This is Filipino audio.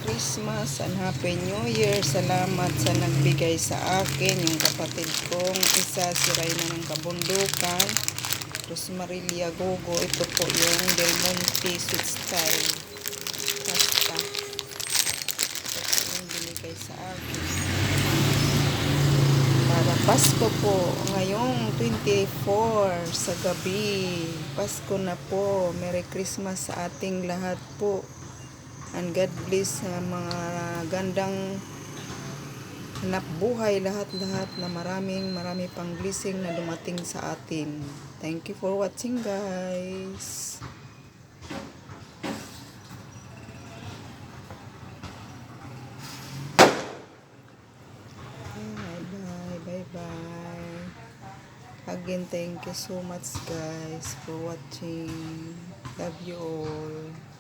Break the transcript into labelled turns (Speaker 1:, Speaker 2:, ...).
Speaker 1: Christmas and Happy New Year. Salamat sa nagbigay sa akin. Yung kapatid kong isa, si Rayna ng Kabundukan. Rosmarilia Gogo. Ito po yung Del Monte Sweet Style pasta. Ito po yung binigay sa akin. Para Pasko po. Ngayong 24 sa gabi. Pasko na po. Merry Christmas sa ating lahat po. And God bless sa mga gandang hanap buhay, lahat-lahat na marami pang blessing na dumating sa atin. Thank you for watching, guys. Bye-bye. Again, thank you so much, guys, for watching. Love you all.